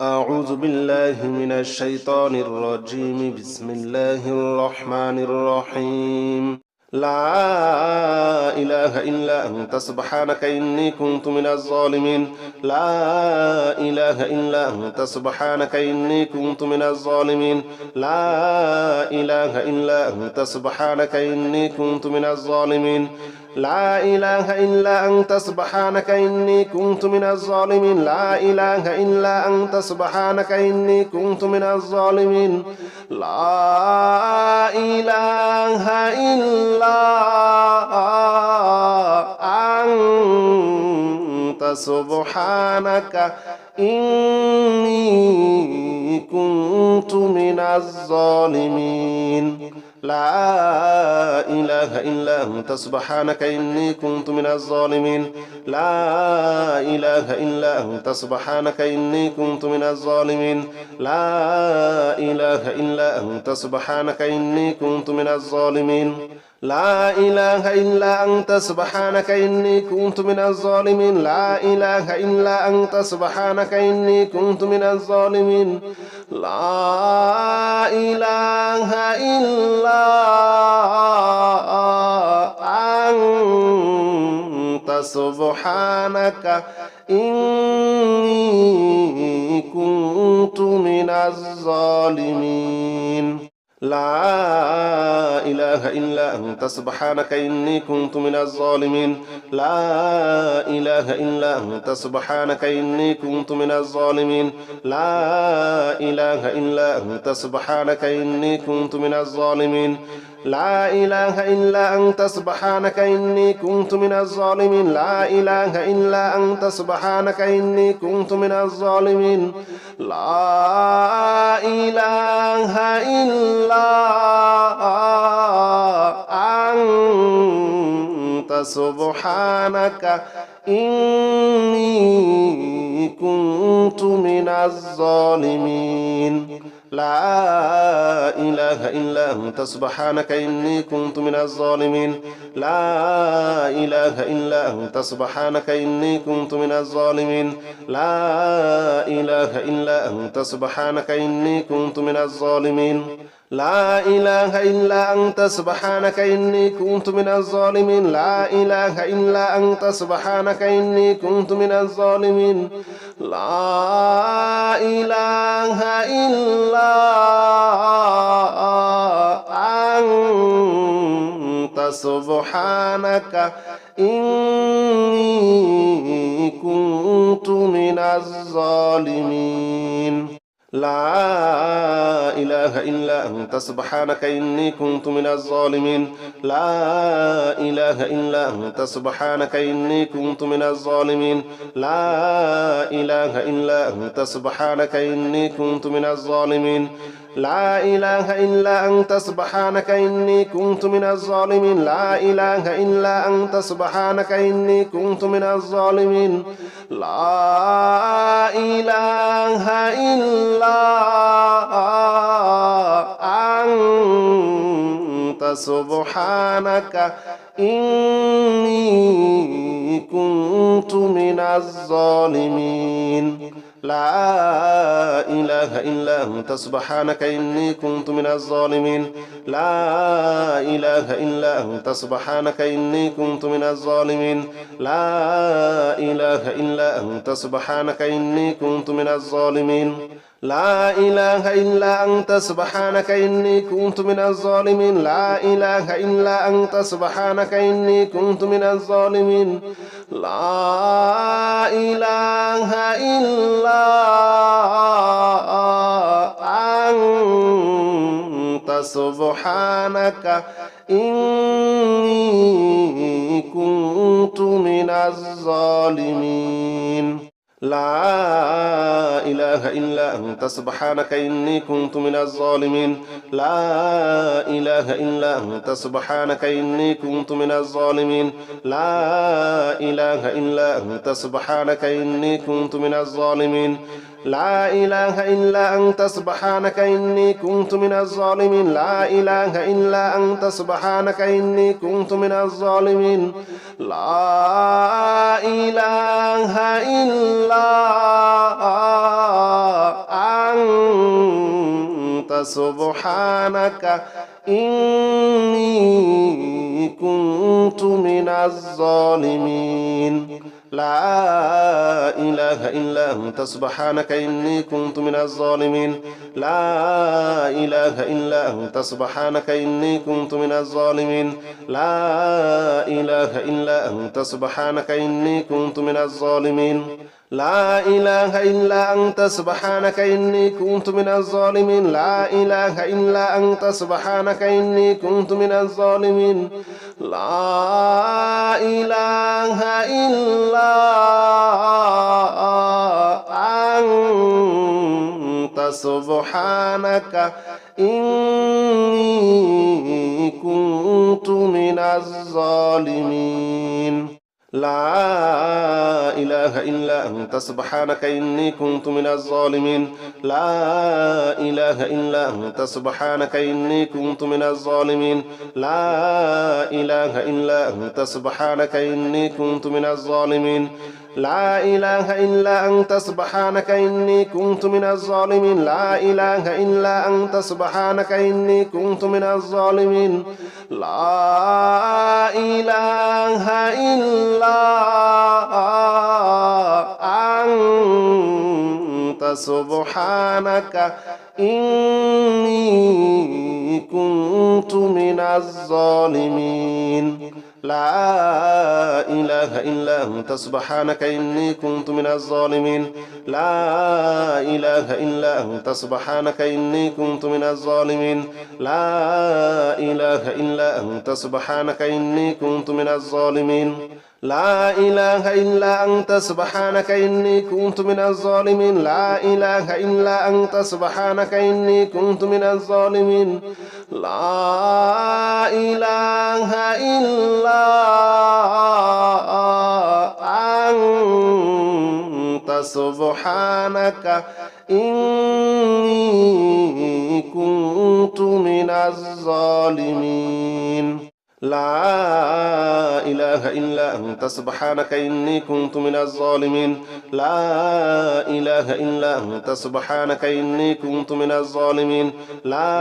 أعوذ بالله من الشيطان الرجيم بسم الله الرحمن الرحيم لا إله إلا أنت سبحانك إني كنت من الظالمين لا إله إلا أنت سبحانك إني كنت من الظالمين لا إله إلا أنت سبحانك إني كنت من الظالمين لا إله إلا أنت سبحانك إني كنت من الظالمين لا إله إلا أنت سبحانك إني كنت من الظالمين لا إله إلا أنت سبحانك إني كنت من الظالمين لا إله إلا أنت سبحانك إني كنت من الظالمين لا إله إلا أنت سبحانك إني كنت من الظالمين لا إله إلا أنت سبحانك إني كنت من الظالمين لا إله إلا أنت سبحانك إني كنت من الظالمين لا إله إلا أنت سبحانك إني كنت من الظالمين لا إله إلا أنت سبحانك إني كنت من الظالمين لا إله إلا أنت سبحانك إني كنت من الظالمين لا إله إلا أنت سبحانك إني كنت من الظالمين لا إله إلا أنت سبحانك إني كنت من الظالمين لا إله إلا أنت سبحانك إني كنت من الظالمين لا إله إلا أنت سبحانك إني كنت من الظالمين لا إله إلا أنت سبحانك إني كنت من الظالمين لا إله إلا أنت سبحانك إني كنت من الظالمين لا إله إلا أنت سبحانك إني كنت من الظالمين لا إله إلا أنت سبحانك إني كنت من الظالمين لا إله إلا أنت سبحانك إني كنت من الظالمين لا إله إلا أنت سبحانك إني كنت من الظالمين لا إله إلا أنت سبحانك إني كنت من الظالمين لا إله إلا أنت سبحانك إني كنت من الظالمين لا إله إلا أنت سبحانك إني كنت من الظالمين لا إله إلا أنت سبحانك إني كنت من الظالمين لا إله إلا أنت سبحانك إني كنت من الظالمين لا إله إلا أنت سبحانك إني كنت من الظالمين لا إله إلا أنت سبحانك إني كنت من الظالمين لا إله إلا أنت سبحانك إني كنت من الظالمين لا إله إلا أنت سبحانك إني كنت من الظالمين لا إله إلا أنت سبحانك إني كنت من الظالمين لا إله إلا أنت سبحانك إني كنت من الظالمين لا إله إلا أنت سبحانك إني كنت من الظالمين لا إله إلا أنت سبحانك إني كنت من الظالمين لا إله إلا أنت سبحانك إني كنت من الظالمين لا إله إلا أنت سبحانك إني كنت من الظالمين لا إله إلا أنت سبحانك إني كنت من الظالمين لا إله إلا أنت سبحانك إني كنت من الظالمين لا إله إلا أنت سبحانك إني كنت من الظالمين لا إله إلا سبحانك إني كنت من الظالمين لا إله إلا أنت سبحانك إني كنت من الظالمين لا إله إلا أنت سبحانك إني كنت من الظالمين لا إله إلا أنت سبحانك إني كنت من الظالمين لا إله إلا أنت سبحانك إني كنت من الظالمين لا إله إلا أنت سبحانك إني كنت من الظالمين لا إله إلا أنت سبحانك إني كنت من الظالمين لا إله إلا أنت سبحانك إني كنت من الظالمين لا إله إلا أنت سبحانك إني كنت من الظالمين لا إله إلا أنت سبحانك إني كنت من الظالمين لا إله إلا أنت سبحانك إني كنت من الظالمين لا إله إلا أنت سبحانك إني كنت من الظالمين لا إله إلا أنت سبحانك إني كنت من الظالمين لا إله إلا أنت سبحانك إني كنت من الظالمين لا إله إلا أنت سبحانك إني كنت من الظالمين لا إله إلا أنت سبحانك إني كنت من الظالمين لا إله إلا أنت سبحانك إني كنت من الظالمين لا إله إلا أنت سبحانك إني كنت من الظالمين لا إله إلا أنت سبحانك إني كنت من الظالمين لا إله إلا أنت سبحانك إني كنت من الظالمين لا إله إلا أنت سبحانك إني كنت من الظالمين لا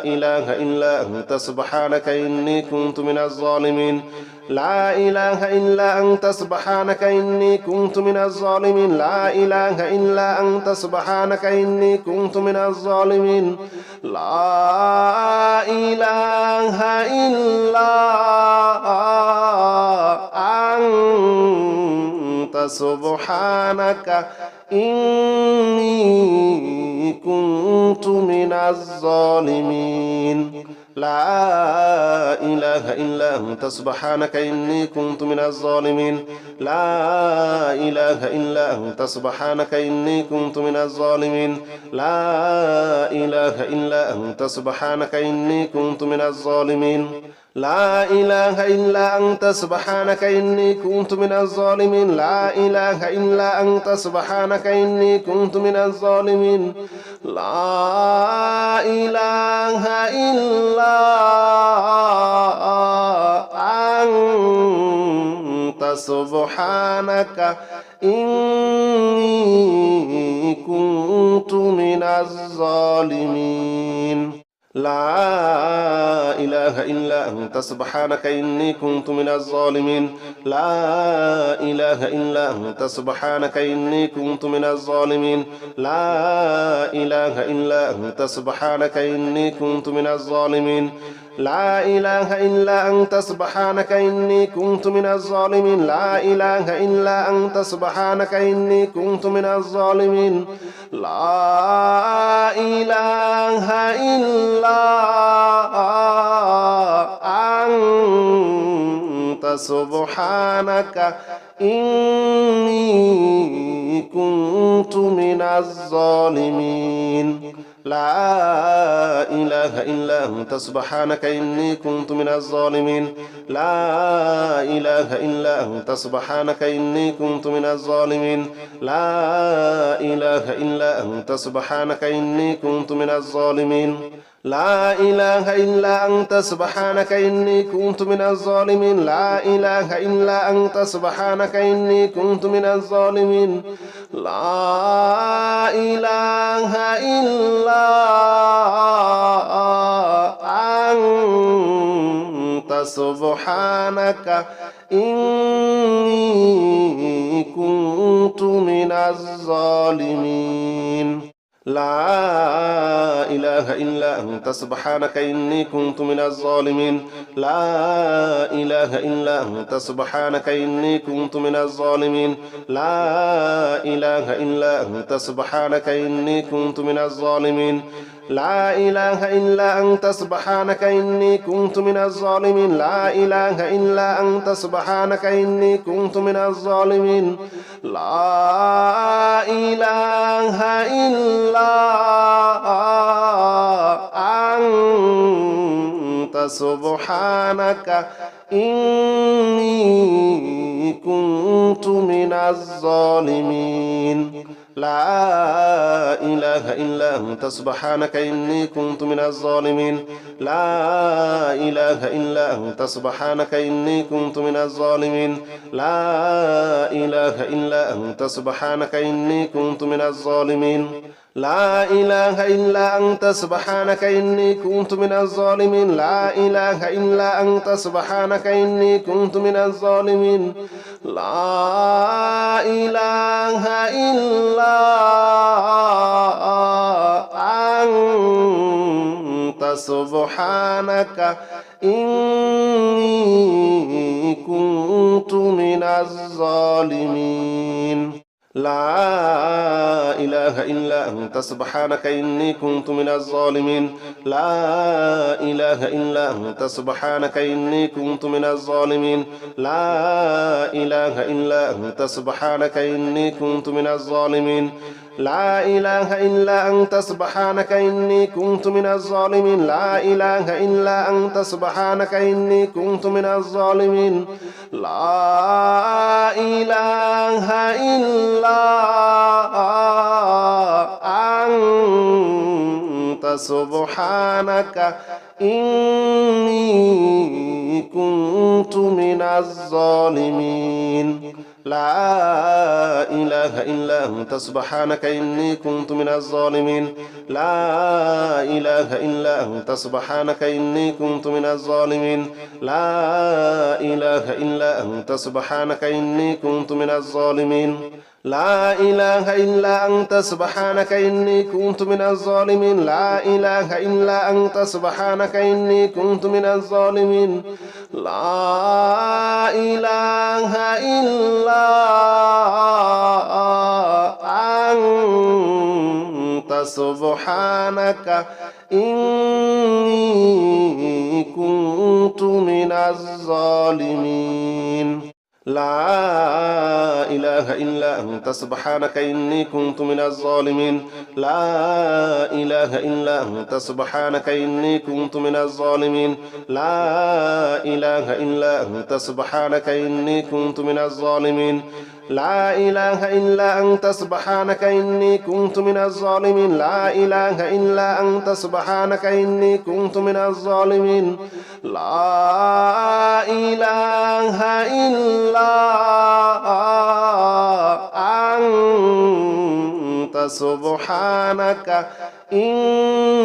إله إلا أنت سبحانك إني كنت من الظالمين لا إله إلا أنت سبحانك إني كنت من الظالمين لا إله إلا أنت سبحانك إني كنت من الظالمين لا إله إلا أنت سبحانك إني كنت من الظالمين لا إله إلا أنت سبحانك إني كنت من الظالمين لا إله إلا أنت سبحانك إني كنت من الظالمين لا إله إلا أنت سبحانك إني كنت من الظالمين لا إله إلا أنت سبحانك إني كنت من الظالمين لا إله إلا أنت سبحانك إني كنت من الظالمين لا إله إلا أنت سبحانك إني كنت من الظالمين لا إله إلا أنت سبحانك إني كنت من الظالمين لا إله إلا أنت سبحانك إني كنت من الظالمين لا إله إلا أنت سبحانك إني كنت من الظالمين لا إله إلا أنت سبحانك إني كنت من الظالمين لا إله إلا أنت سبحانك إني كنت من الظالمين لا إله إلا أنت سبحانك إني كنت من الظالمين لا إله إلا أنت سبحانك إني كنت من الظالمين لا إله إلا أنت سبحانك إني كنت من الظالمين لا إله إلا أنت سبحانك إني كنت من الظالمين لا إله إلا أنت سبحانك إني كنت من الظالمين لا إله إلا أنت سبحانك إني كنت من الظالمين لا إله إلا سبحانك إني كنت من الظالمين لا إله إلا أنت سبحانك إني كنت من الظالمين لا إله إلا أنت سبحانك إني كنت من الظالمين لا إله إلا أنت سبحانك إني كنت من الظالمين لا إله إلا أنت سبحانك إني كنت من الظالمين لا إله إلا أنت سبحانك إني كنت من الظالمين لا إله إلا أنت سبحانك إني كنت من الظالمين لا إله إلا أنت سبحانك إني كنت من الظالمين لا إله إلا أنت سبحانك إني كنت من الظالمين لا إله إلا أنت سبحانك إني كنت من الظالمين لا إله إلا أنت سبحانك إني كنت من الظالمين لا إله إلا أنت سبحانك إني كنت من الظالمين لا إله إلا أنت سبحانك إني كنت من الظالمين لا إله إلا أنت سبحانك إني كنت من الظالمين لا إله إلا أنت سبحانك إني كنت من الظالمين لا إله إلا أنت سبحانك إني كنت من الظالمين لا إله إلا أنت سبحانك إني كنت من الظالمين لا إله إلا أنت سبحانك إني كنت من الظالمين لا إله إلا أنت سبحانك إني كنت من الظالمين لا إله إلا أنت سبحانك إني كنت من الظالمين لا إله إلا أنت سبحانك إني كنت من الظالمين لا إله إلا أنت سبحانك إني كنت من الظالمين لا إله إلا أنت سبحانك إني كنت من الظالمين لا إله إلا أنت سبحانك إني كنت من الظالمين لا إله إلا أنت سبحانك إني كنت من الظالمين لا إله إلا أنت سبحانك إني كنت من الظالمين لا إله إلا أنت سبحانك إني كنت من الظالمين لا إله إلا أنت سبحانك إني كنت من الظالمين لا إله إلا أنت سبحانك إني كنت من الظالمين لا إله إلا أنت سبحانك إني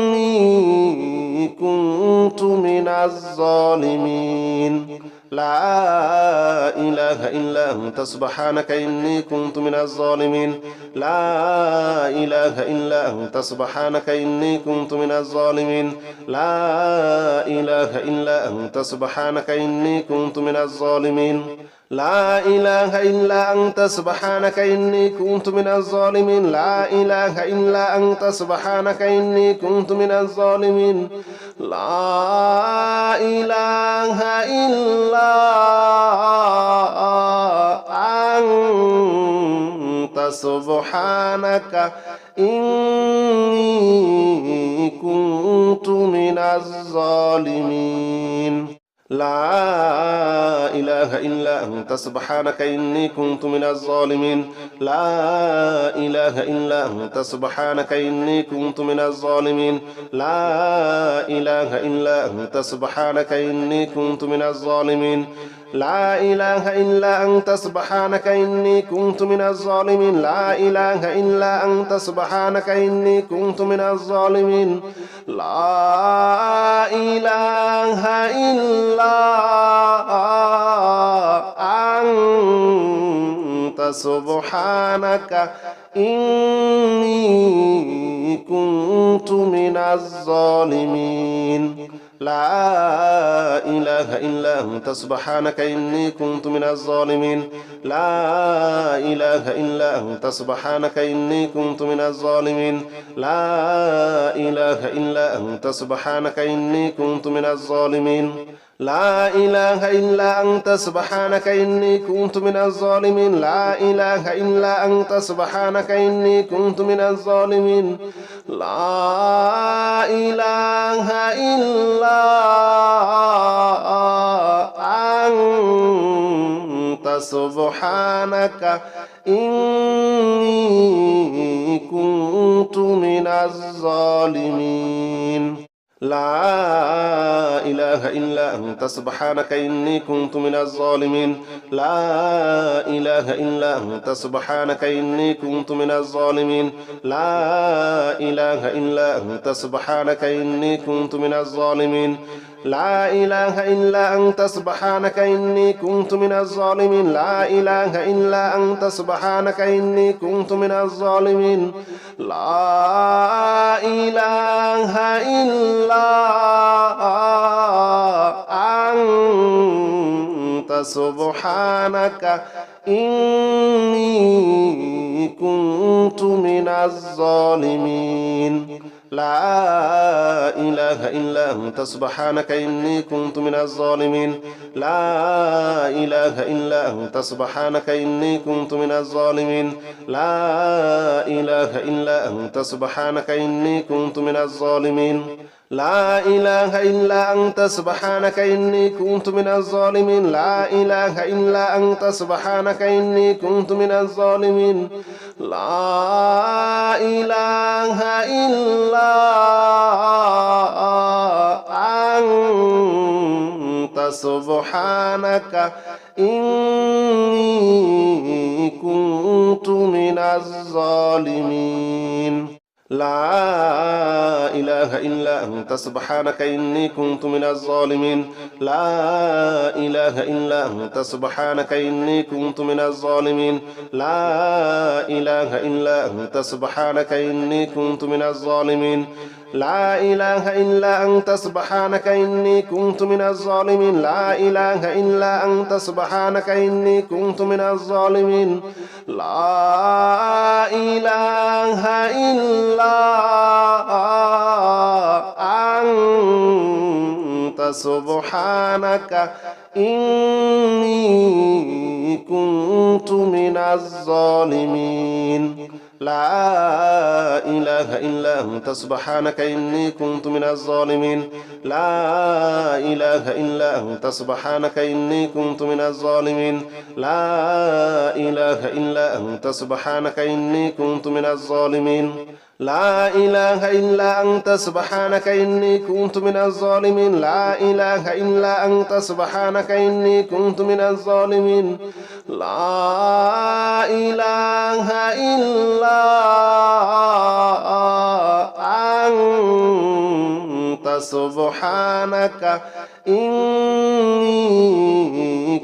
كنت من الظالمين لا إله إلا أنت سبحانك إني كنت من الظالمين لا إله إلا أنت سبحانك إني كنت من الظالمين لا إله إلا أنت سبحانك إني كنت من الظالمين لا إله إلا أنت سبحانك إني كنت من الظالمين لا إله إلا أنت سبحانك إني كنت من الظالمين لا إله إلا أنت سبحانك إني كنت من الظالمين لا إله إلا أنت سبحانك إني كنت من الظالمين لا إله إلا أنت سبحانك إني كنت من الظالمين لا إله إلا أنت سبحانك إني كنت من الظالمين لا إله إلا أنت سبحانك إني كنت من الظالمين لا إله إلا أنت سبحانك إني كنت من الظالمين لا إله إلا أنت سبحانك إني كنت من الظالمين لا إله إلا أنت سبحانك إني كنت من الظالمين لا إله إلا أنت سبحانك إني كنت من الظالمين لا إله إلا أنت سبحانك إني كنت من الظالمين لا إله إلا أنت سبحانك إني كنت من الظالمين لا إله إلا أنت سبحانك إني كنت من الظالمين لا إله إلا أنت سبحانك إني كنت من الظالمين لا إله إلا أنت سبحانك إني كنت من الظالمين لا إله إلا أنت سبحانك إني كنت من الظالمين لا إله إلا أنت سبحانك إني كنت من الظالمين لا إله إلا أنت سبحانك إني كنت من الظالمين لا إله إلا أنت سبحانك إني كنت من الظالمين لا إله إلا أنت سبحانك إني كنت من الظالمين لا إله إلا أنت سبحانك إني كنت من الظالمين لا إله إلا أنت سبحانك إني كنت من الظالمين لا إله إلا أنت سبحانك إني كنت من الظالمين لا إله إلا أنت سبحانك إني كنت من الظالمين لا إله إلا أنت سبحانك إني كنت من الظالمين لا إله إلا أنت سبحانك إني كنت من الظالمين لا إله إلا أنت سبحانك إني كنت من الظالمين لا إله إلا أنت سبحانك إني كنت من الظالمين لا إله إلا أنت سبحانك إني كنت من الظالمين لا إله إلا أنت سبحانك إني كنت من الظالمين لا إله إلا أنت سبحانك إني كنت من الظالمين لا إله إلا أنت سبحانك إني كنت من الظالمين لا إله إلا أنت سبحانك إني كنت من الظالمين لا إله إلا أنت سبحانك إني كنت من الظالمين لا إله إلا أنت سبحانك إني كنت من الظالمين لا إله إلا أنت سبحانك إني كنت من الظالمين لا إله إلا أنت سبحانك إني كنت من الظالمين لا إله إلا أنت سبحانك إني كنت من الظالمين لا إله إلا أنت سبحانك إني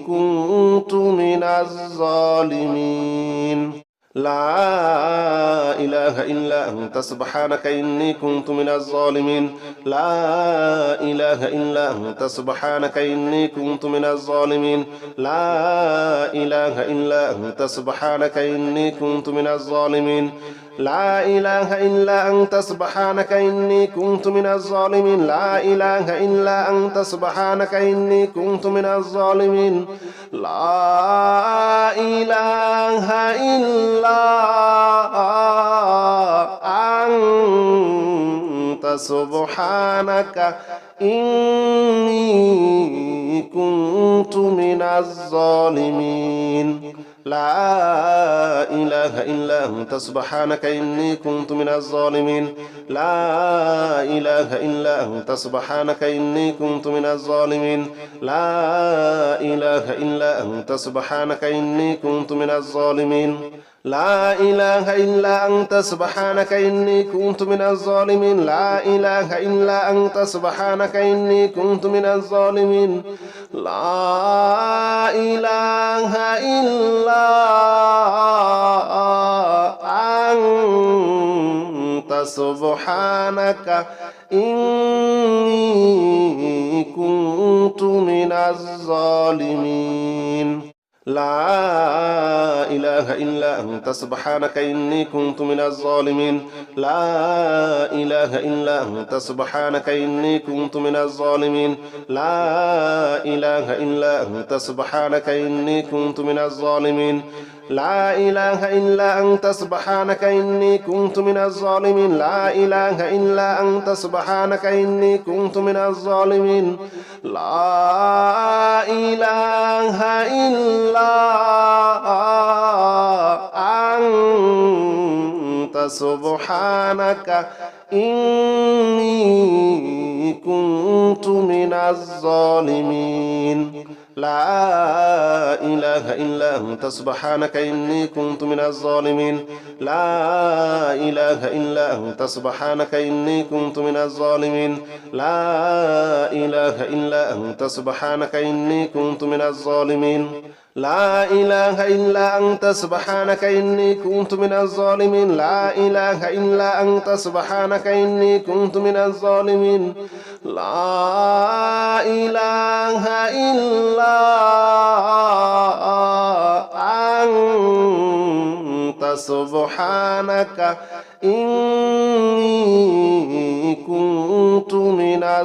كنت من الظالمين لا إله إلا أنت سبحانك إني كنت من الظالمين لا إله إلا أنت سبحانك إني كنت من الظالمين لا إله إلا أنت سبحانك إني كنت من الظالمين لا إله إلا أنت سبحانك إني كنت من الظالمين لا إله إلا أنت سبحانك إني كنت من الظالمين لا إله إلا أنت سبحانك إني كنت من الظالمين لا إله إلا أنت سبحانك إني كنت من الظالمين لا إله إلا أنت سبحانك إني كنت من الظالمين لا إله إلا أنت سبحانك إني كنت من الظالمين لا إله إلا أنت سبحانك إني كنت من الظالمين لا إله إلا أنت سبحانك إني كنت من الظالمين لا إله إلا أنت سبحانك إني كنت من الظالمين لا إله إلا أنت سبحانك إني كنت من الظالمين لا إله إلا أنت سبحانك إني كنت من الظالمين لا إله إلا أنت سبحانك إني كنت من الظالمين لا إله إلا أنت سبحانك إني كنت من الظالمين لا إله إلا أنت سبحانك إني كنت من الظالمين لا إله إلا أنت سبحانك إني كنت من الظالمين لا إله إلا أنت سبحانك إني كنت من الظالمين لا إله إلا أنت سبحانك إني كنت من الظالمين لا إله إلا أنت سبحانك إني كنت من الظالمين لا إله إلا أنت سبحانك إني كنت من الظالمين لا إله إلا أنت سبحانك إني كنت من الظالمين لا إله إلا أنت سبحانك إني كنت من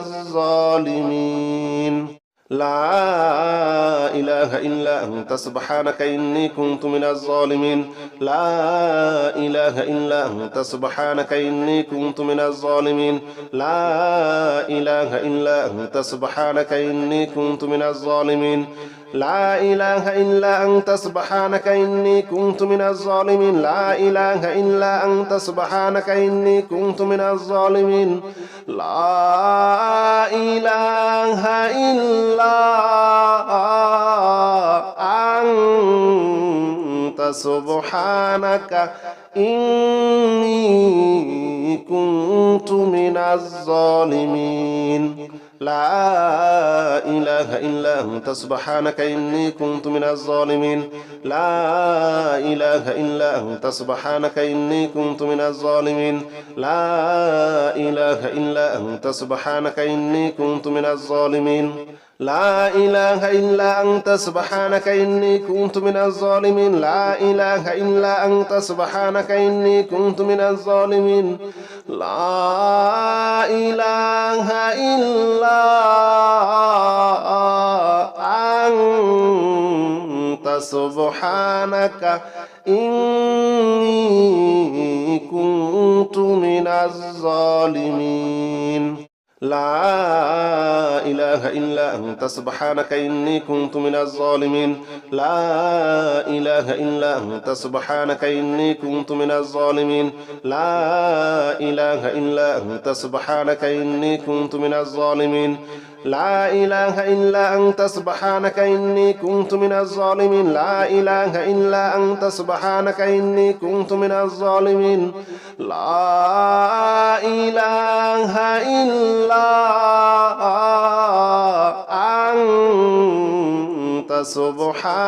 الظالمين لا إله إلا أنت سبحانك إني كنت من الظالمين لا إله إلا أنت سبحانك إني كنت من الظالمين لا إله إلا أنت سبحانك إني كنت من الظالمين لا إله إلا أنت سبحانك إني كنت من الظالمين لا إله إلا أنت سبحانك إني كنت من الظالمين لا إله إلا أنت سبحانك إني كنت من الظالمين لا إله إلا أنت سبحانك إني كنت من الظالمين لا إله إلا أنت سبحانك إني كنت من الظالمين لا إله إلا أنت سبحانك إني كنت من الظالمين لا إله إلا أنت سبحانك إني كنت من الظالمين لا إله إلا أنت سبحانك إني كنت من الظالمين لا إله إلا أنت سبحانك إني كنت من الظالمين لا إله إلا أنت سبحانك إني كنت من الظالمين لا إله إلا أنت سبحانك إني كنت من الظالمين لا إله إلا أنت سبحانك إني كنت من الظالمين لا إله إلا أنت سبحانك إني كنت من الظالمين لا إله إلا أنت سبحانك إني كنت من الظالمين لا إله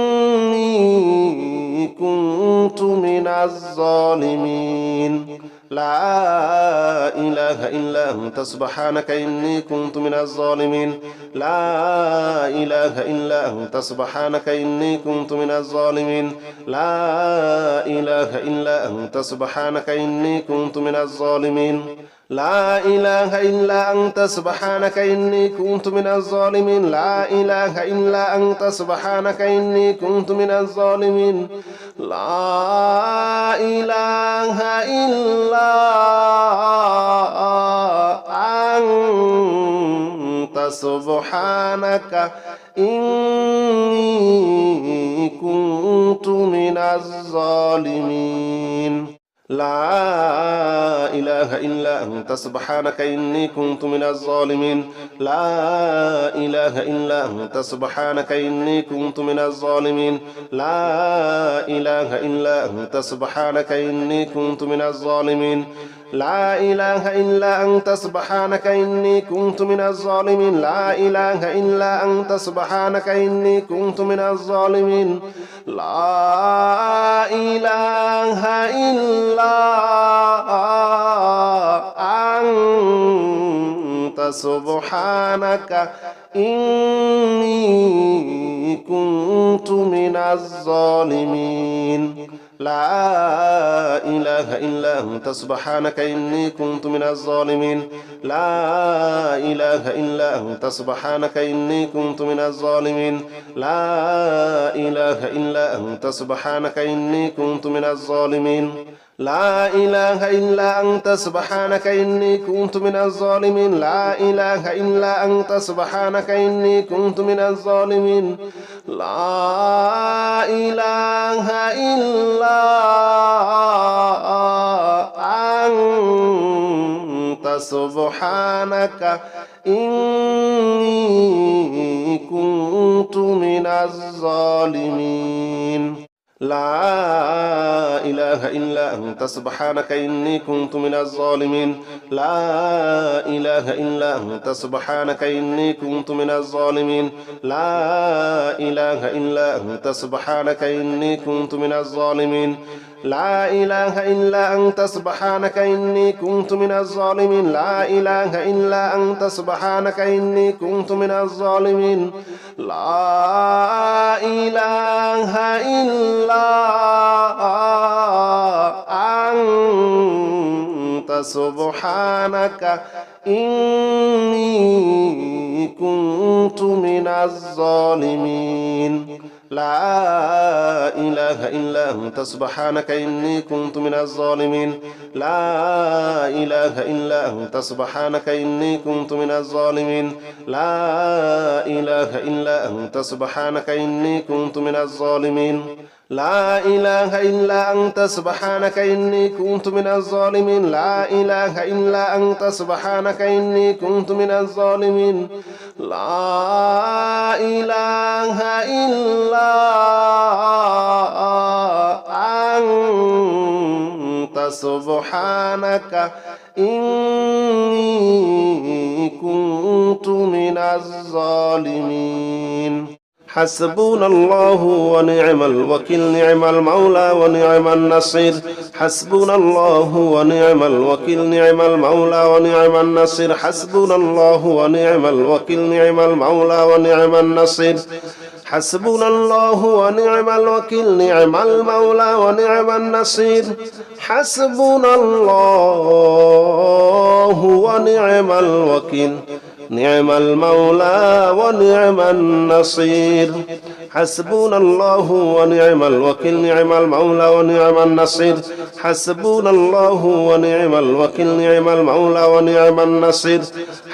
إلا أنت سبحانك إني كنت من الظالمين لا إله إلا أنت سبحانك إني كنت من الظالمين لا إله إلا أنت سبحانك إني كنت من الظالمين لا إله إلا أنت سبحانك إني كنت من الظالمين لا إله إلا أنت سبحانك إني كنت من الظالمين لا إله إلا أنت سبحانك إني كنت من الظالمين لا إله إلا أنت سبحانك إني كنت من الظالمين لا إله إلا أنت سبحانك إني كنت من الظالمين لا إله إلا أنت سبحانك إني كنت من الظالمين لا إله إلا أنت سبحانك إني كنت من الظالمين لا إله إلا أنت سبحانك إني كنت من الظالمين لا إله إلا أنت سبحانك إني كنت من الظالمين لا إله إلا أنت سبحانك إني كنت من الظالمين لا إله إلا أنت سبحانك إني كنت من الظالمين لا إله إلا أنت سبحانك إني كنت من الظالمين لا إله إلا أنت سبحانك إني كنت من الظالمين لا إله إلا أنت سبحانك إني كنت من الظالمين لا إله إلا أنت سبحانك إني كنت من الظالمين لا إله إلا أنت سبحانك إني كنت من الظالمين لا إله إلا أنت سبحانك إني كنت من الظالمين لا إله إلا أنت سبحانك إني كنت من الظالمين لا إله إلا أنت سبحانك إني كنت من الظالمين لا إله إلا أنت سبحانك إني كنت من الظالمين لا إله إلا أنت سبحانك إني كنت من الظالمين لا إله إلا أنت سبحانك إني كنت من الظالمين لا إله إلا أنت سبحانك إني كنت من الظالمين لا إله إلا أنت سبحانك إني كنت من الظالمين لا إله إلا أنت سبحانك إني كنت من الظالمين لا إله إلا أنت سبحانك إني كنت من الظالمين لا إله إلا أنت سبحانك إني كنت من الظالمين لا إله إلا أنت سبحانك إني كنت من الظالمين حسبنا الله ونعم الوكيل نعم المولى ونعم النصير حسبنا الله ونعم الوكيل نعم المولى ونعم النصير حسبنا الله ونعم الوكيل نعم المولى ونعم النصير حسبنا الله ونعم الوكيل نعم المولى ونعم النصير حسبنا الله ونعم الوكيل نعم المولى ونعم النصير حسبنا الله ونعم الوكيل نعم المولى ونعم النصير حسبنا الله ونعم الوكيل نعم المولى ونعم النصير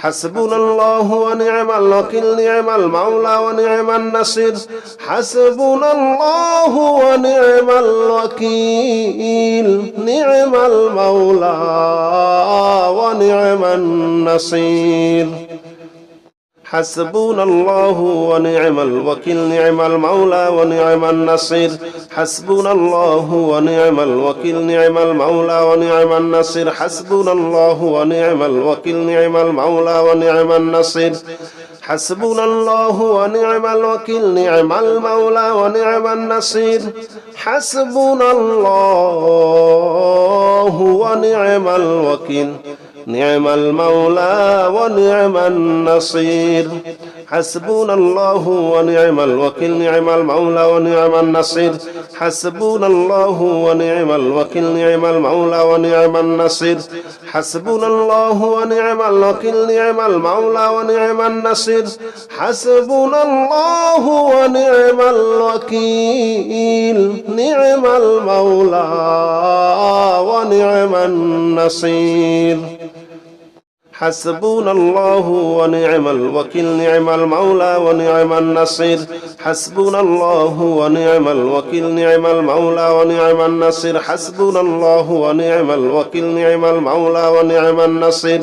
حسبنا الله ونعم الوكيل نعم المولى ونعم النصير حسبنا الله ونعم الوكيل نعم المولى ونعم النصير حسبنا الله ونعم الوكيل نعم المولى ونعم النصير حسبنا الله ونعم الوكيل نعم المولى ونعم النصير حسبنا الله ونعم الوكيل نعم المولى ونعم النصير حسبنا الله ونعم الوكيل نعم المولى ونعم النصير حسبنا الله ونعم الوكيل نعم المولى ونعم النصير حسبنا الله ونعم الوكيل نعم المولى ونعم النصير حسبنا الله ونعم الوكيل نعم المولى ونعم النصير حسبنا الله ونعم الوكيل نعم المولى ونعم النصير حسبنا الله ونعم الوكيل نعم المولى ونعم النصير حسبنا الله ونعم الوكيل نعم المولى ونعم النصير حسبنا الله ونعم الوكيل نعم المولى ونعم النصير حسبنا الله ونعم الوكيل نعم المولى ونعم النصير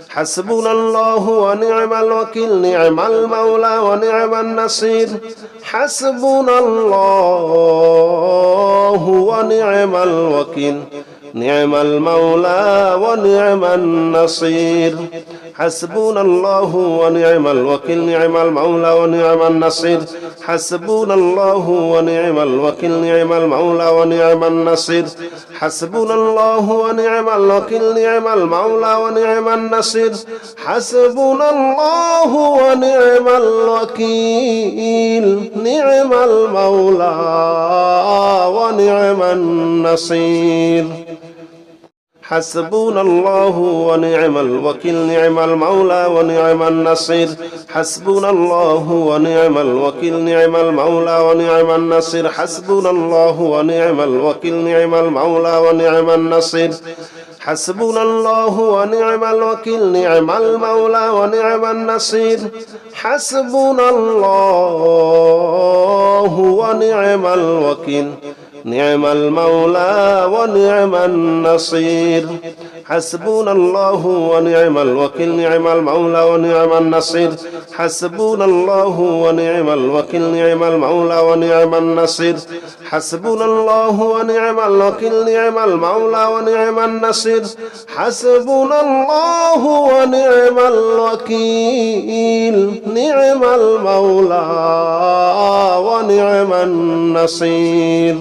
حسبنا الله ونعم الوكيل نعم المولى ونعم النصير حسبنا الله ونعم الوكيل نعم المولى ونعم النصير حسبنا الله ونعم الوكيل نعم المولى ونعم النصير حسبنا الله ونعم الوكيل نعم المولى ونعم النصير حسبنا الله ونعم الوكيل نعم المولى ونعم النصير حسبنا الله ونعم الوكيل نعم المولى ونعم النصير حسبنا الله ونعم الوكيل نعم المولى ونعم النصير حسبنا الله ونعم الوكيل نعم المولى ونعم النصير حسبنا الله ونعم الوكيل نعم المولى ونعم النصير حسبنا الله ونعم الوكيل نعم المولى ونعم النصير حسبنا الله ونعم الوكيل نعم المولى ونعم النصير حسبنا الله ونعم الوكيل نعم المولى ونعم النصير حسبنا الله ونعم الوكيل نعم المولى ونعم النصير حسبنا الله ونعم الوكيل نعم المولى ونعم النصير حسبنا الله ونعم الوكيل نعم المولى ونعم النصير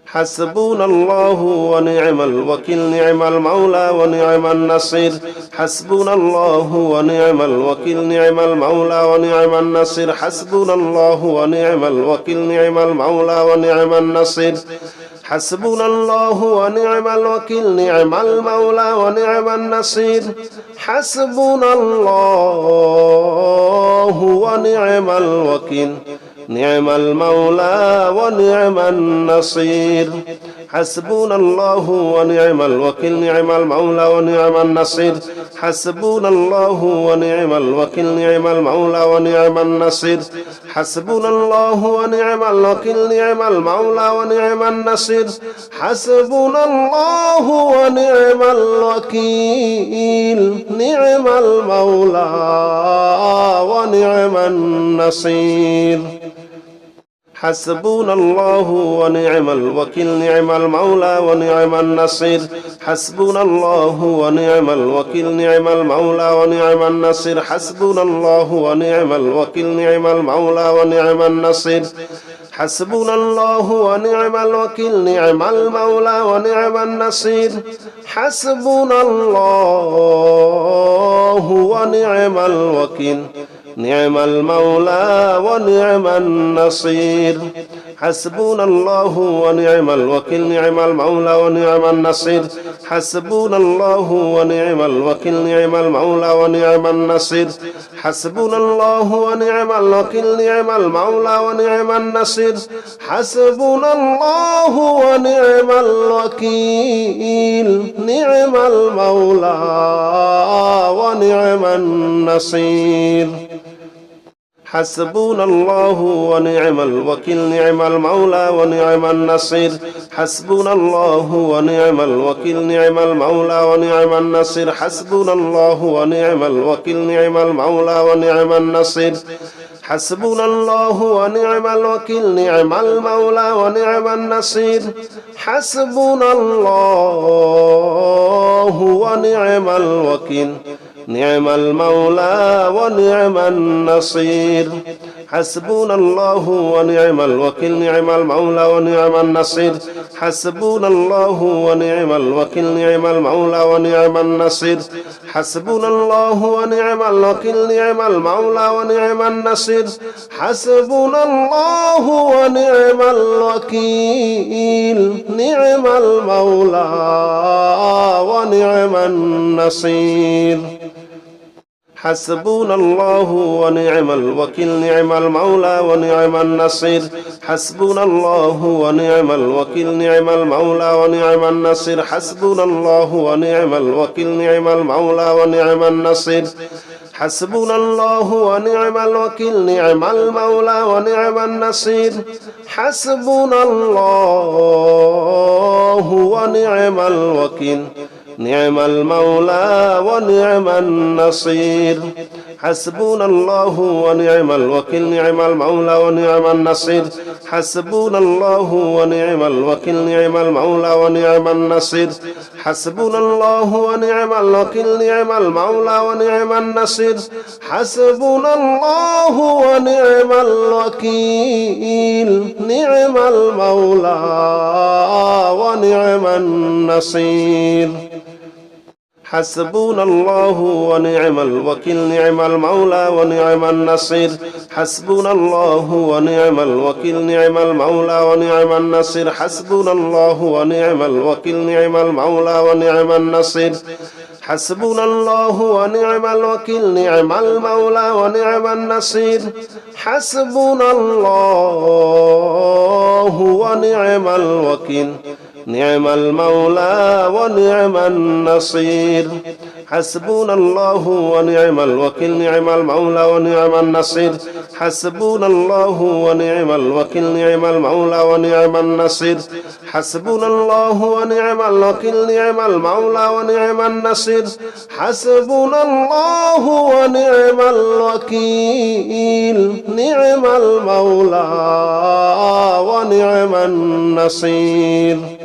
حسبنا الله ونعم الوكيل نعم المولى ونعم النصير حسبنا الله ونعم الوكيل نعم المولى ونعم النصير حسبنا الله ونعم الوكيل نعم المولى ونعم النصير حسبنا الله ونعم الوكيل نعم المولى ونعم النصير حسبنا الله ونعم الوكيل نعم المولى ونعم النصير حسبنا الله ونعم الوكيل نعم المولى ونعم النصير حسبنا الله ونعم الوكيل نعم المولى ونعم النصير حسبنا الله ونعم الوكيل نعم المولى ونعم النصير حسبنا الله ونعم الوكيل نعم المولى ونعم النصير حسبنا الله ونعم الوكيل نعم المولى ونعم النصير حسبنا الله ونعم الوكيل نعم المولى ونعم النصير حسبنا الله ونعم الوكيل نعم المولى ونعم النصير حسبنا الله ونعم الوكيل نعم المولى ونعم النصير حسبنا الله ونعم الوكيل نعم المولى ونعم النصير حسبنا الله ونعم الوكيل نعم المولى ونعم النصير حسبنا الله ونعم الوكيل نعم المولى ونعم النصير حسبنا الله ونعم الوكيل نعم المولى ونعم النصير حسبنا الله ونعم الوكيل نعم المولى ونعم النصير حسبنا الله ونعم الوكيل نعم المولى ونعم النصير حسبنا الله ونعم الوكيل نعم المولى ونعم النصير حسبنا الله ونعم الوكيل نعم المولى ونعم النصير حسبنا الله ونعم الوكيل نعم المولى ونعم النصير حسبنا الله ونعم الوكيل نعم المولى ونعم النصير حسبنا الله ونعم الوكيل نعم المولى ونعم النصير حسبنا الله ونعم الوكيل نعم المولى ونعم النصير حسبنا الله ونعم الوكيل نعم المولى ونعم النصير حسبنا الله ونعم الوكيل نعم المولى ونعم النصير حسبنا الله ونعم الوكيل نعم المولى ونعم النصير حسبنا الله ونعم الوكيل نعم المولى ونعم النصير حسبنا الله ونعم الوكيل نعم المولى ونعم النصير حسبنا الله ونعم الوكيل نعم المولى ونعم النصير حسبنا الله ونعم الوكيل نعم المولى ونعم النصير حسبنا الله ونعم الوكيل نعم المولى ونعم النصير حسبنا الله ونعم الوكيل نعم المولى ونعم النصير حسبنا الله ونعم الوكيل نعم المولى ونعم النصير حسبنا الله ونعم الوكيل نعم المولى ونعم النصير حسبنا الله ونعم الوكيل نعم المولى ونعم النصير حسبنا الله ونعم الوكيل نعم المولى ونعم النصير حسبنا الله ونعم الوكيل نعم المولى ونعم النصير حسبنا الله ونعم الوكيل نعم المولى ونعم النصير حسبنا الله ونعم الوكيل نعم المولى ونعم النصير حسبنا الله ونعم الوكيل نعم المولى ونعم النصير حسبنا الله ونعم الوكيل نعم المولى ونعم النصير حسبنا الله ونعم الوكيل نعم المولى ونعم النصير حسبنا الله ونعم الوكيل نعم المولى ونعم النصير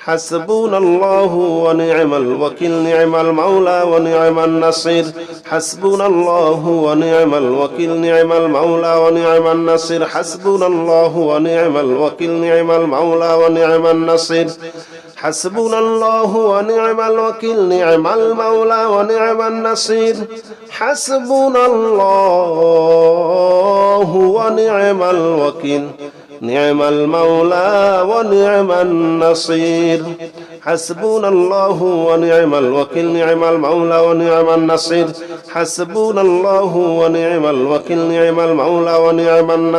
حسبنا الله ونعم الوكيل نعم المولى ونعم النصير حسبنا الله ونعم الوكيل نعم المولى ونعم النصير حسبنا الله ونعم الوكيل نعم المولى ونعم النصير حسبنا الله ونعم الوكيل نعم المولى ونعم النصير حسبنا الله ونعم الوكيل نعم المولى ونعم النصير حسبنا الله ونعم الوكيل نعم المولى ونعم النصير حسبنا الله ونعم الوكيل نعم المولى ونعم النصير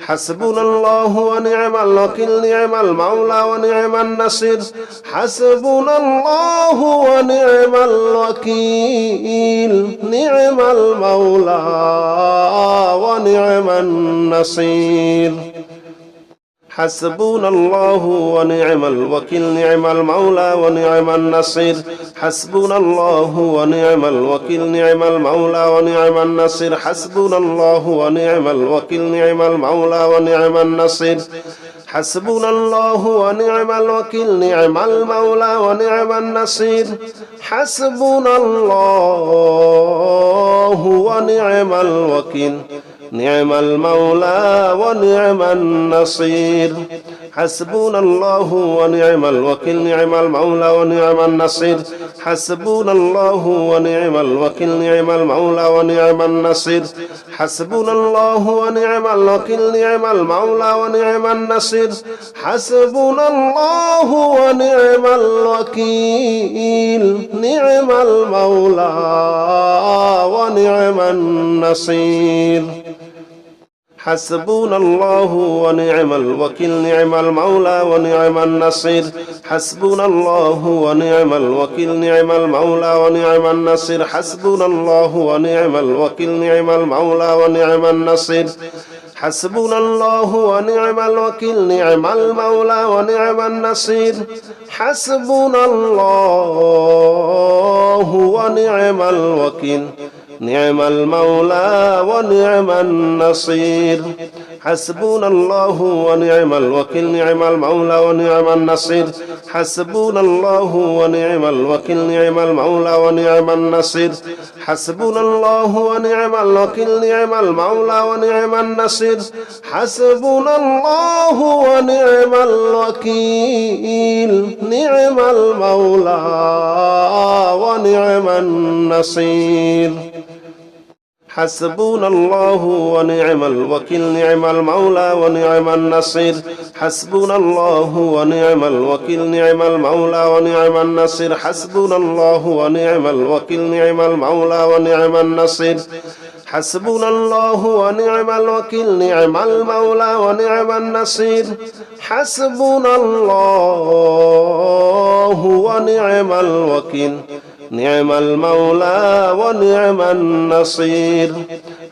حسبنا الله ونعم الوكيل نعم المولى ونعم النصير حسبنا الله ونعم الوكيل نعم المولى ونعم النصير حسبنا الله ونعم الوكيل نعم المولى ونعم النصير حسبنا الله ونعم الوكيل نعم المولى ونعم النصير حسبنا الله ونعم الوكيل نعم المولى ونعم النصير حسبنا الله ونعم الوكيل نعم المولى ونعم النصير حسبنا الله ونعم الوكيل نعم المولى ونعم النصير حسبنا الله ونعم الوكيل نعم المولى ونعم النصير حسبنا الله ونعم الوكيل نعم المولى ونعم النصير حسبنا الله ونعم الوكيل نعم المولى ونعم النصير حسبنا الله ونعم الوكيل نعم المولى ونعم النصير حسبنا الله ونعم الوكيل نعم المولى ونعم النصير حسبنا الله ونعم الوكيل نعم المولى ونعم النصير حسبنا الله ونعم الوكيل نعم المولى ونعم النصير حسبنا الله ونعم الوكيل نعم المولى ونعم النصير حسبنا الله ونعم الوكيل نعم المولى ونعم النصير حسبنا الله ونعم الوكيل نعم المولى ونعم النصير حسبنا الله ونعم الوكيل نعم المولى ونعم النصير حسبنا الله ونعم الوكيل نعم المولى ونعم النصير حسبنا الله ونعم الوكيل نعم المولى ونعم النصير حسبنا الله ونعم الوكيل نعم المولى ونعم النصير حسبنا الله ونعم الوكيل نعم المولى ونعم النصير حسبنا الله ونعم الوكيل نعم المولى ونعم النصير حسبنا الله ونعم الوكيل نعم المولى ونعم النصير حسبنا الله ونعم الوكيل نعم المولى ونعم النصير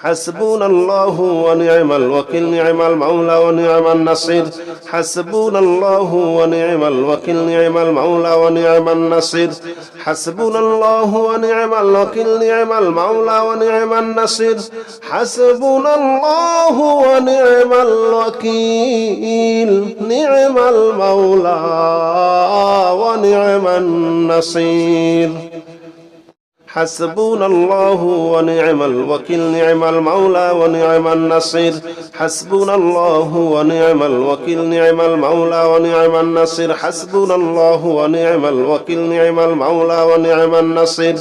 حسبنا الله ونعم الوكيل نعم المولى ونعم النصير حسبنا الله ونعم الوكيل نعم المولى ونعم النصير حسبنا الله ونعم الوكيل نعم المولى ونعم النصير حسبنا الله ونعم الوكيل نعم المولى ونعم النصير حسبنا الله ونعم الوكيل نعم المولى ونعم النصير حسبنا الله ونعم الوكيل نعم المولى ونعم النصير حسبنا الله ونعم الوكيل نعم المولى ونعم النصير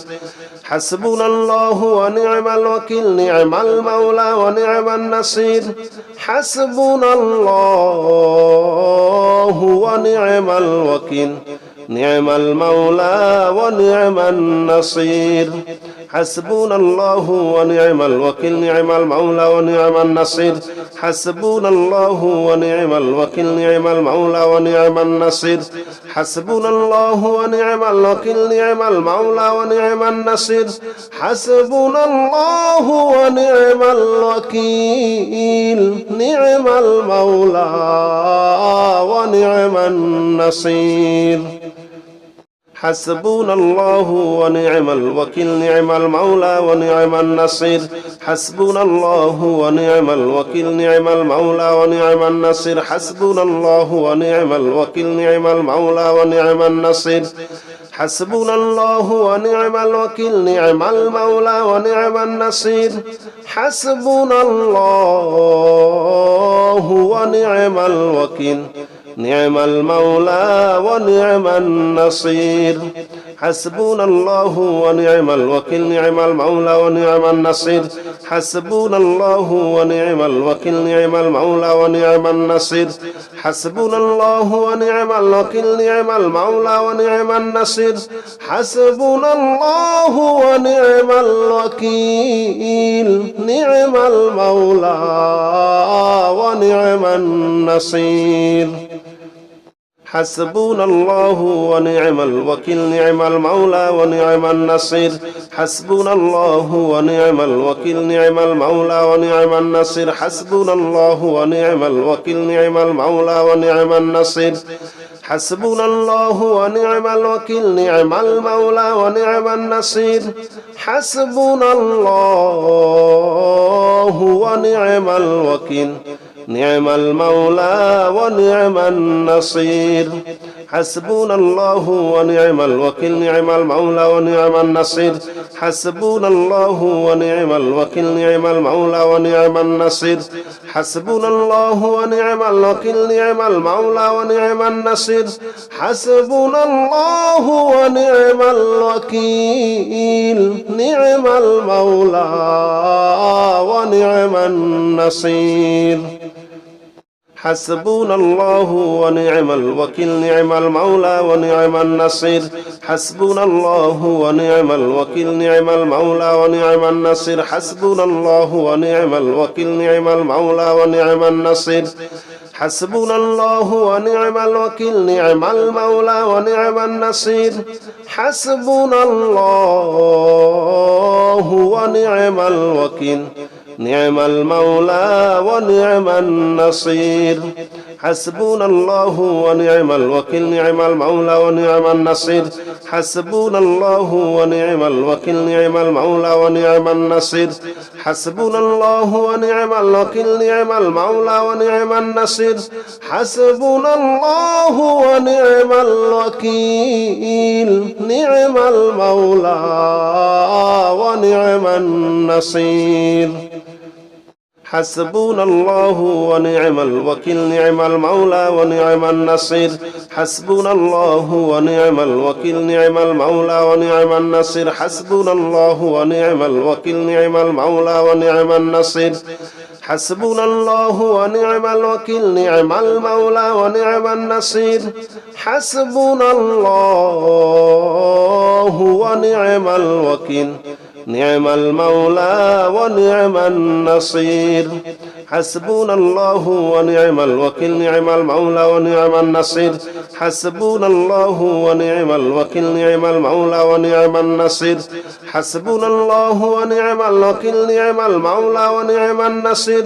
حسبنا الله ونعم الوكيل نعم المولى ونعم النصير حسبنا الله ونعم الوكيل نعم المولى ونعم النصير حسبنا الله ونعم الوكيل نعم المولى ونعم النصير حسبنا الله ونعم الوكيل نعم المولى ونعم النصير حسبنا الله ونعم الوكيل نعم المولى ونعم النصير حسبنا الله ونعم الوكيل نعم المولى ونعم النصير حسبنا الله ونعم الوكيل نعم المولى ونعم النصير حسبنا الله ونعم الوكيل نعم المولى ونعم النصير حسبنا الله ونعم الوكيل نعم المولى ونعم النصير حسبنا الله ونعم الوكيل نعم المولى ونعم النصير حسبنا الله ونعم الوكيل نعم المولى ونعم النصير حسبنا الله ونعم الوكيل نعم المولى ونعم النصير حسبنا الله ونعم الوكيل نعم المولى ونعم النصير حسبنا الله ونعم الوكيل نعم المولى ونعم النصير حسبنا الله ونعم الوكيل نعم المولى ونعم النصير حسبنا الله ونعم الوكيل نعم المولى ونعم النصير حسبنا الله ونعم الوكيل نعم المولى ونعم النصير حسبنا الله ونعم الوكيل نعم المولى ونعم النصير حسبنا الله ونعم الوكيل نعم المولى ونعم النصير حسبنا الله ونعم الوكيل نعم المولى ونعم النصير حسبنا الله ونعم الوكيل نعم المولى ونعم النصير حسبنا الله ونعم الوكيل نعم المولى ونعم النصير حسبنا الله ونعم الوكيل نعم المولى ونعم النصير حسبنا الله ونعم الوكيل نعم المولى ونعم النصير حسبنا الله ونعم الوكيل نعم المولى ونعم النصير حسبنا الله ونعم الوكيل نعم المولى ونعم النصير حسبنا الله ونعم الوكيل نعم المولى ونعم النصير حسبنا الله ونعم الوكيل نعم المولى ونعم النصير حسبنا الله ونعم الوكيل نعم المولى ونعم النصير حسبنا الله ونعم الوكيل نعم المولى ونعم النصير حسبنا الله ونعم الوكيل نعم المولى ونعم النصير حسبنا الله ونعم الوكيل نعم المولى ونعم النصير حسبنا الله ونعم الوكيل نعم المولى ونعم النصير حسبنا الله ونعم الوكيل نعم المولى ونعم النصير حسبنا الله ونعم الوكيل نعم المولى ونعم النصير حسبنا الله ونعم الوكيل نعم المولى ونعم النصير حسبنا الله ونعم الوكيل نعم المولى ونعم النصير حسبنا الله ونعم الوكيل نعم المولى ونعم النصير حسبنا الله ونعم الوكيل نعم المولى ونعم النصير حسبنا الله ونعم الوكيل نعم المولى ونعم النصير حسبنا الله ونعم الوكيل نعم المولى ونعم النصير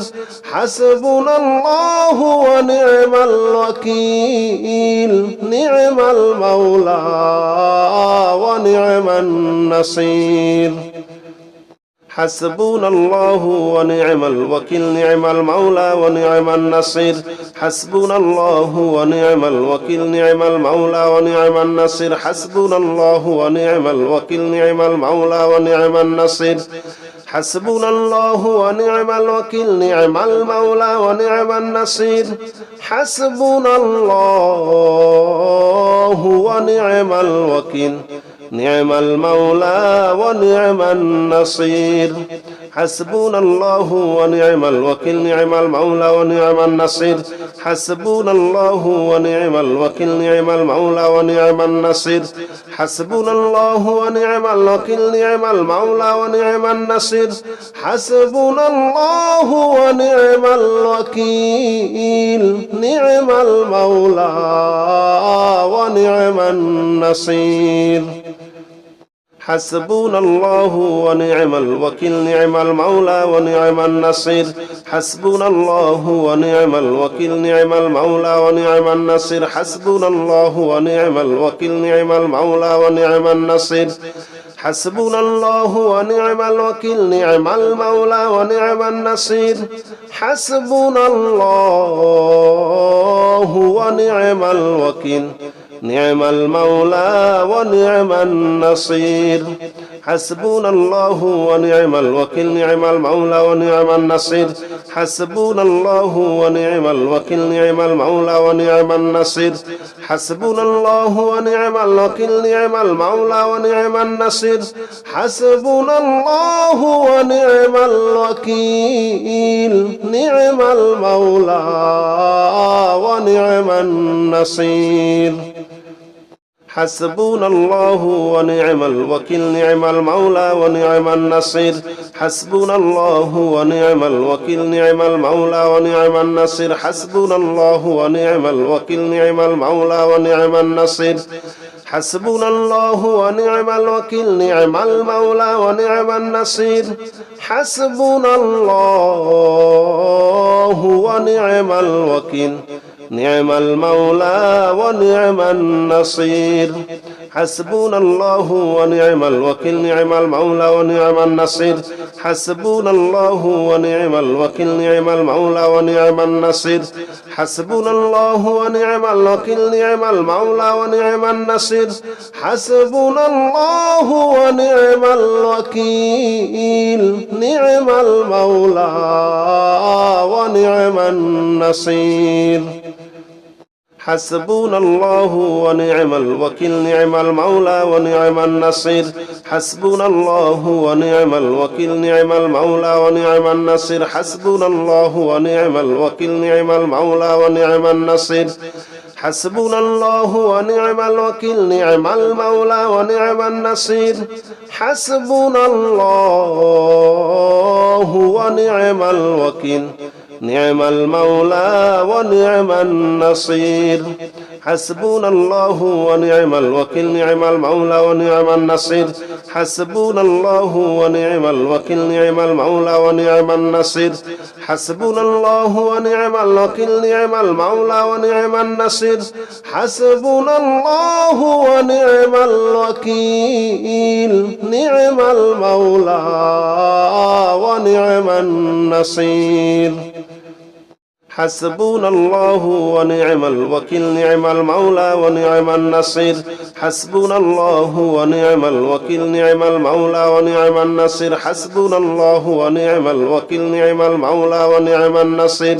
حسبنا الله ونعم الوكيل نعم المولى ونعم النصير حسبنا الله ونعم الوكيل نعم المولى ونعم النصير حسبنا الله ونعم الوكيل نعم المولى ونعم النصير حسبنا الله ونعم الوكيل نعم المولى ونعم النصير حسبنا الله ونعم الوكيل نعم المولى ونعم النصير حسبنا الله ونعم الوكيل نعم المولى ونعم النصير حسبنا الله ونعم الوكيل نعم المولى ونعم النصير حسبنا الله ونعم الوكيل نعم المولى ونعم النصير حسبنا الله ونعم الوكيل نعم المولى ونعم النصير حسبنا الله ونعم الوكيل نعم المولى ونعم النصير حسبنا الله ونعم الوكيل نعم المولى ونعم النصير حسبنا الله ونعم الوكيل نعم المولى ونعم النصير حسبنا الله ونعم الوكيل نعم المولى ونعم النصير حسبنا الله ونعم الوكيل نعم المولى ونعم النصير حسبنا الله ونعم الوكيل نعم المولى ونعم النصير حسبنا الله ونعم الوكيل نعم المولى ونعم النصير حسبنا الله ونعم الوكيل نعم المولى ونعم النصير حسبنا الله ونعم الوكيل نعم المولى ونعم النصير حسبنا الله ونعم الوكيل نعم المولى ونعم النصير حسبنا الله ونعم الوكيل نعم المولى ونعم النصير حسبنا الله ونعم الوكيل نعم المولى ونعم النصير حسبنا الله ونعم الوكيل نعم المولى ونعم النصير حسبنا الله ونعم الوكيل نعم المولى ونعم النصير حسبنا الله ونعم الوكيل نعم المولى ونعم النصير حسبنا الله ونعم الوكيل نعم المولى ونعم النصير حسبنا الله ونعم الوكيل نعم المولى ونعم النصير حسبنا الله ونعم الوكيل نعم المولى ونعم النصير حسبنا الله ونعم الوكيل نعم المولى ونعم النصير حسبنا الله ونعم الوكيل نعم المولى ونعم النصير حسبنا الله ونعم الوكيل نعم المولى ونعم النصير حسبنا الله ونعم الوكيل نعم المولى ونعم النصير حسبنا الله ونعم الوكيل نعم المولى ونعم النصير حسبنا الله ونعم الوكيل نعم المولى ونعم النصير حسبنا الله ونعم الوكيل نعم المولى ونعم النصير حسبنا الله ونعم الوكيل نعم المولى ونعم النصير حسبنا الله ونعم الوكيل نعم المولى ونعم النصير حسبنا الله ونعم الوكيل نعم المولى ونعم النصير حسبنا الله ونعم الوكيل نعم المولى ونعم النصير حسبنا الله ونعم الوكيل نعم المولى ونعم النصير حسبنا الله ونعم الوكيل نعم المولى ونعم النصير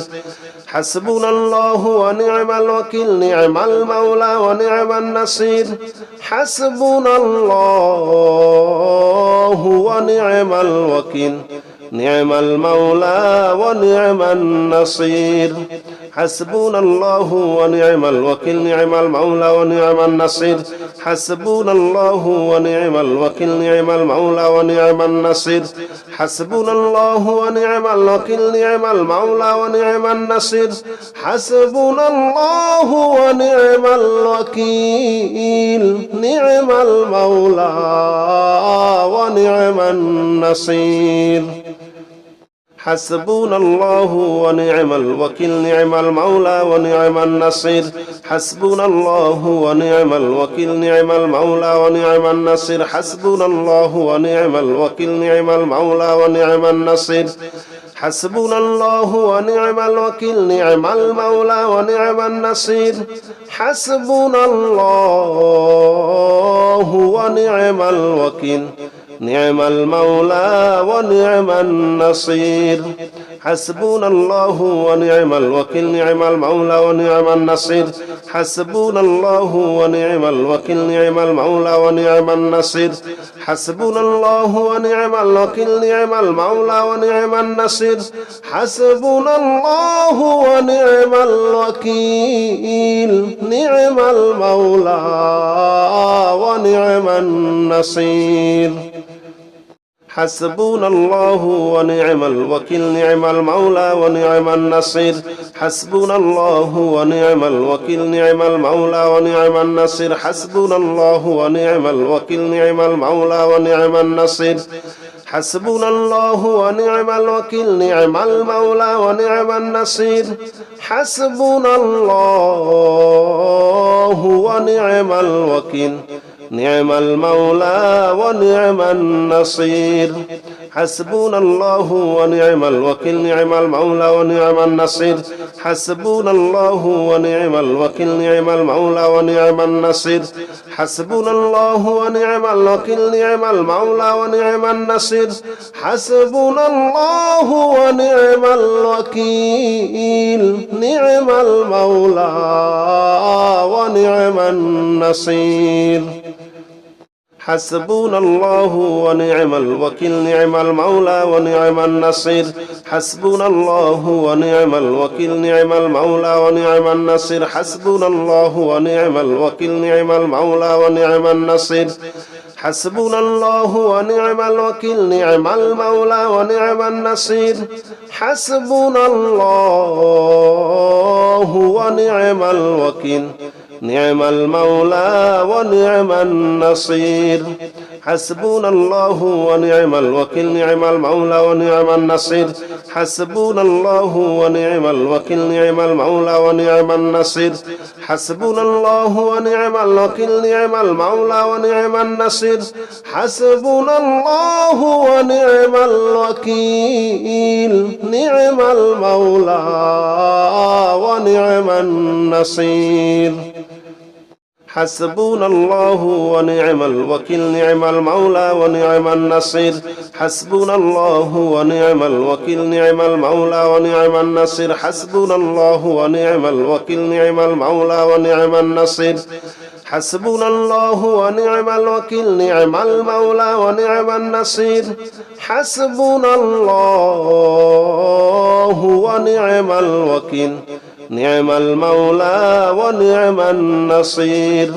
حسبنا الله ونعم الوكيل نعم المولى ونعم النصير حسبنا الله ونعم الوكيل نعم المولى ونعم النصير حسبنا الله ونعم الوكيل نعم المولى ونعم النصير حسبنا الله ونعم الوكيل نعم المولى ونعم النصير حسبنا الله ونعم الوكيل نعم المولى ونعم النصير حسبنا الله ونعم الوكيل نعم المولى ونعم النصير حسبنا الله ونعم الوكيل نعم المولى ونعم النصير حسبنا الله ونعم الوكيل نعم المولى ونعم النصير حسبنا الله ونعم الوكيل نعم المولى ونعم النصير حسبنا الله ونعم الوكيل نعم المولى ونعم النصير حسبنا الله ونعم الوكيل نعم المولى ونعم النصير حسبنا الله ونعم الوكيل نعم المولى ونعم النصير حسبنا الله ونعم الوكيل نعم المولى ونعم النصير حسبنا الله ونعم الوكيل نعم المولى ونعم النصير حسبنا الله ونعم الوكيل نعم المولى ونعم النصير حسبنا الله ونعم الوكيل نعم المولى ونعم النصير حسبنا الله ونعم الوكيل نعم المولى ونعم النصير حسبنا الله ونعم الوكيل نعم المولى ونعم النصير حسبنا الله ونعم الوكيل نعم المولى ونعم النصير حسبنا الله ونعم الوكيل نعم المولى ونعم النصير حسبنا الله ونعم الوكيل نعم المولى ونعم النصير حسبنا الله ونعم الوكيل نعم المولى ونعم النصير حسبنا الله ونعم الوكيل نعم المولى ونعم النصير حسبنا الله ونعم الوكيل نعم المولى ونعم النصير حسبنا الله ونعم الوكيل نعم المولى ونعم النصير حسبنا الله ونعم الوكيل نعم المولى ونعم النصير حسبنا الله ونعم الوكيل نعم المولى ونعم النصير حسبنا الله ونعم الوكيل نعم المولى ونعم النصير حسبنا الله ونعم الوكيل نعم المولى ونعم النصير حسبنا الله ونعم الوكيل نعم المولى ونعم النصير حسبنا الله ونعم الوكيل نعم المولى ونعم النصير حسبنا الله ونعم الوكيل نعم المولى ونعم النصير حسبنا الله ونعم الوكيل نعم المولى ونعم النصير حسبنا الله ونعم الوكيل نعم المولى ونعم النصير حسبنا الله ونعم الوكيل نعم المولى ونعم النصير حسبنا الله ونعم الوكيل نعم المولى ونعم النصير حسبنا الله ونعم الوكيل نعم المولى ونعم النصير حسبنا الله ونعم الوكيل نعم المولى ونعم النصير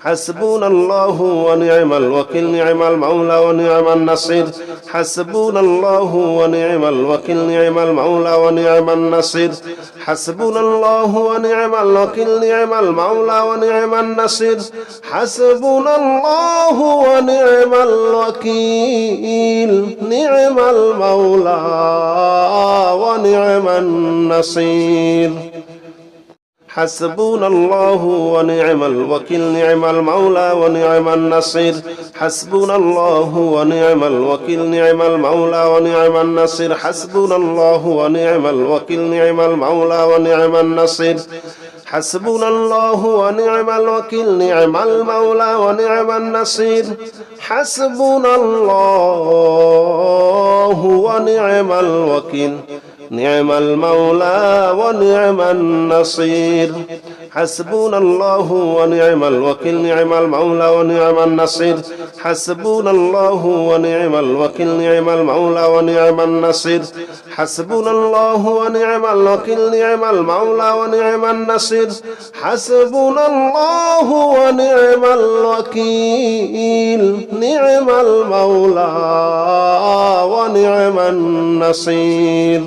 حسبنا الله ونعم الوكيل نعم المولى ونعم النصير حسبنا الله ونعم الوكيل نعم المولى ونعم النصير حسبنا الله ونعم الوكيل نعم المولى ونعم النصير حسبنا الله ونعم الوكيل نعم المولى ونعم النصير حسبنا الله ونعم الوكيل نعم المولى ونعم النصير حسبنا الله ونعم الوكيل نعم المولى ونعم النصير حسبنا الله ونعم الوكيل نعم المولى ونعم النصير حسبنا الله ونعم الوكيل نعم المولى ونعم النصير حسبنا الله ونعم الوكيل نعم المولى ونعم النصير حسبنا الله ونعم الوكيل نعم المولى ونعم النصير حسبنا الله ونعم الوكيل نعم المولى ونعم النصير حسبنا الله ونعم الوكيل نعم المولى ونعم النصير حسبنا الله ونعم الوكيل نعم المولى ونعم النصير